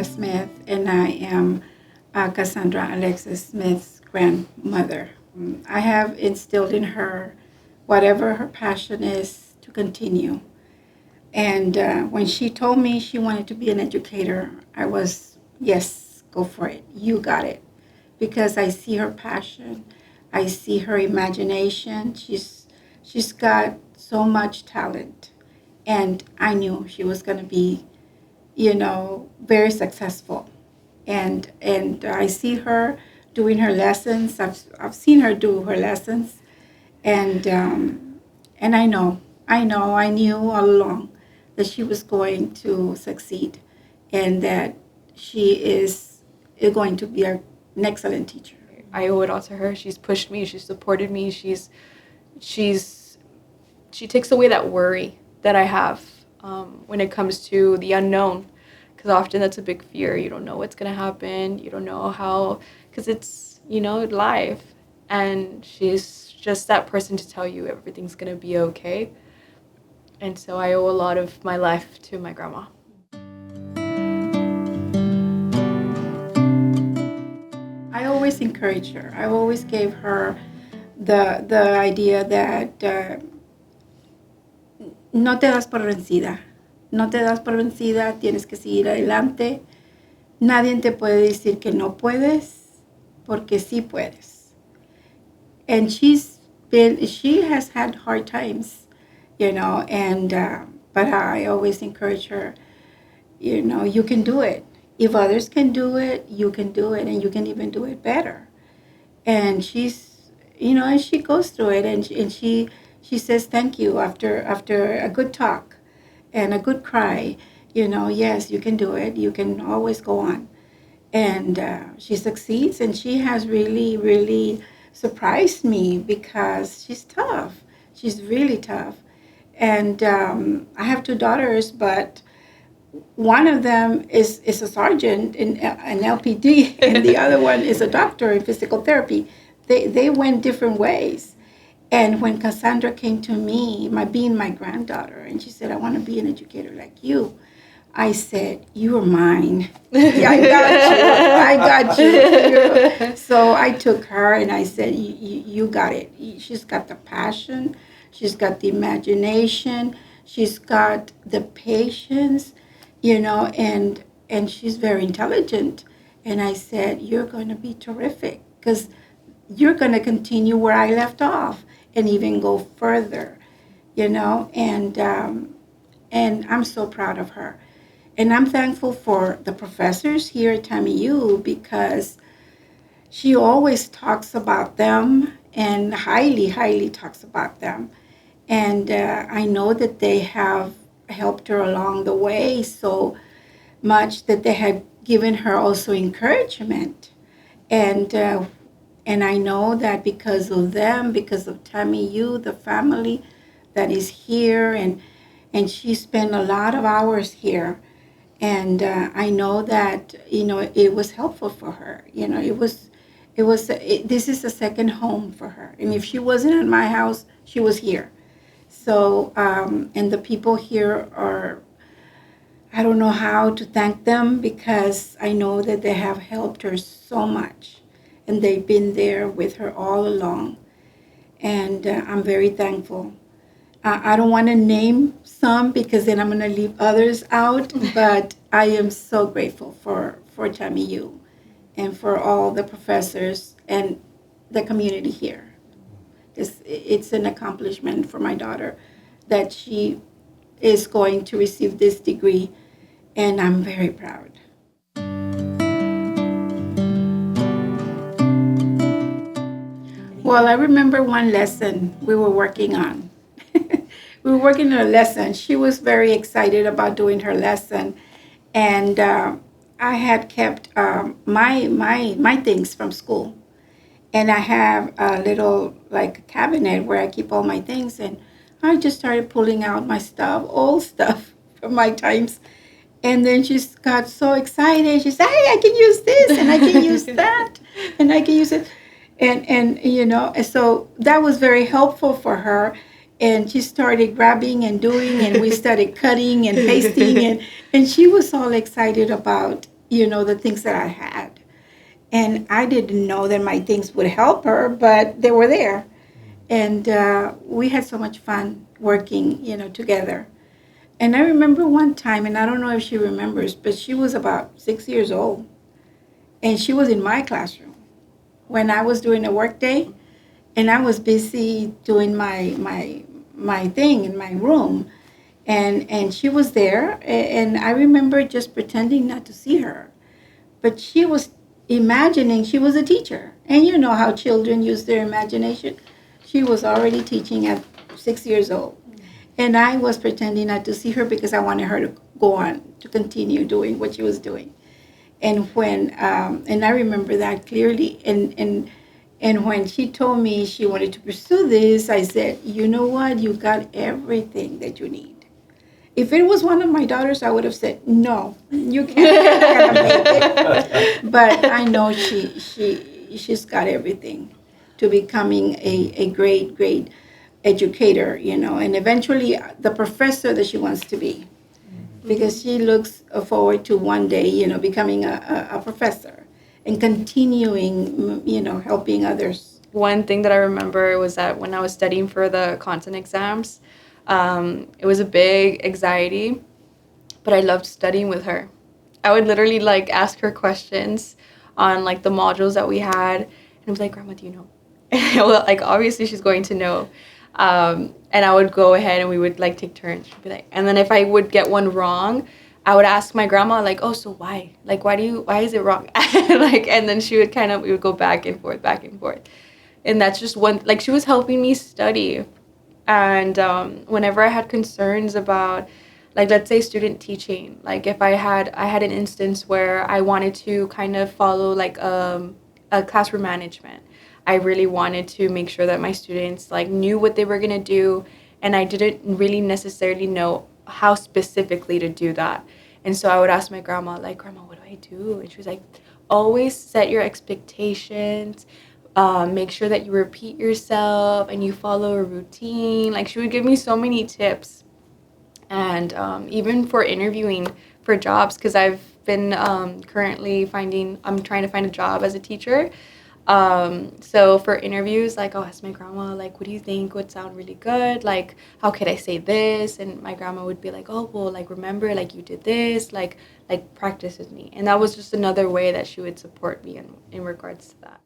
Cassandra Smith, and I am Cassandra Alexis Smith's grandmother. I have instilled in her whatever her passion is to continue. And when she told me she wanted to be an educator, I was, yes, go for it. You got it. Because I see her passion. I see her imagination. She's got so much talent. And I knew she was going to be, very successful. And I see her doing her lessons. I've seen her do her lessons, and I knew all along that she was going to succeed, and that she is going to be an excellent teacher. I owe it all to her. She's pushed me. She's supported me. She's she takes away that worry that I have when it comes to the unknown, because often that's a big fear. You don't know what's gonna happen. You don't know how, because it's life, and she's just that person to tell you everything's gonna be okay. And so I owe a lot of my life to my grandma. I always encouraged her. I always gave her the idea that no te das por vencida. No te das por vencida, tienes que seguir adelante. Nadie te puede decir que no puedes, porque sí puedes. And she has had hard times, and but I always encourage her, you can do it. If others can do it, you can do it, and you can even do it better. And and she goes through it, and she says thank you after a good talk and a good cry. Yes, you can do it. You can always go on. And she succeeds, and she has really, really surprised me because she's tough. She's really tough. And I have two daughters, but one of them is a sergeant in an LPD, and the other one is a doctor in physical therapy. They went different ways. And when Cassandra came to me, being my granddaughter, and she said, I want to be an educator like you, I said, you're mine. Yeah, I got you. So I took her and I said, you got it. She's got the passion. She's got the imagination. She's got the patience, and she's very intelligent. And I said, you're going to be terrific because you're going to continue where I left off and even go further, and I'm so proud of her. And I'm thankful for the professors here at TAMIU because she always talks about them and highly, highly talks about them. And I know that they have helped her along the way so much that they have given her also encouragement. And I know that because of them, because of TAMIU, the family that is here, and she spent a lot of hours here. And I know that, it was helpful for her. This is a second home for her. And if she wasn't in my house, she was here. So, and the people here I don't know how to thank them because I know that they have helped her so much. And they've been there with her all along. And I'm very thankful. I don't want to name some because then I'm going to leave others out, but I am so grateful for TAMIU and for all the professors and the community here. It's an accomplishment for my daughter that she is going to receive this degree, and I'm very proud. Well, I remember one lesson we were working on. We were working on a lesson. She was very excited about doing her lesson, and I had kept my things from school, and I have a little like cabinet where I keep all my things, and I just started pulling out my stuff, old stuff from my times, and then she got so excited. She said, "Hey, I can use this, and I can use that, and I can use it." And so that was very helpful for her. And she started grabbing and doing, and we started cutting and pasting, and she was all excited about the things that I had. And I didn't know that my things would help her, but they were there. And we had so much fun working, together. And I remember one time, and I don't know if she remembers, but she was about 6 years old. And she was in my classroom when I was doing a work day. And I was busy doing my thing in my room. And she was there. And I remember just pretending not to see her. But she was imagining she was a teacher. And you know how children use their imagination. She was already teaching at 6 years old. And I was pretending not to see her because I wanted her to go on, to continue doing what she was doing. And I remember that clearly. And when she told me she wanted to pursue this, I said, you know what? You got everything that you need. If it was one of my daughters, I would have said, no, you can't. You're not gonna make it. But I know she's got everything to becoming a great educator, and eventually the professor that she wants to be, because she looks forward to one day, becoming a professor and continuing, helping others. One thing that I remember was that when I was studying for the content exams, it was a big anxiety, but I loved studying with her. I would literally like ask her questions on like the modules that we had, and I was like, Grandma, do you know? Well, like obviously she's going to know. And I would go ahead and we would like take turns. She'd be like, and then if I would get one wrong, I would ask my grandma like, oh, so why? Like, why is it wrong? Like, and then she would we would go back and forth, back and forth. And that's just one, like she was helping me study. And whenever I had concerns about, like, let's say student teaching, like if I had an instance where I wanted to kind of follow like a classroom management. I really wanted to make sure that my students like knew what they were going to do, and I didn't really necessarily know how specifically to do that. And so I would ask my grandma, like, Grandma, what do I do? And she was like, always set your expectations, make sure that you repeat yourself and you follow a routine. Like, she would give me so many tips. And even for interviewing for jobs, because I've been I'm trying to find a job as a teacher. So for interviews, like I'll ask my grandma, like, what do you think would sound really good? Like, how could I say this? And my grandma would be like, oh, well, like, remember, like, you did this, like practice with me. And that was just another way that she would support me in regards to that.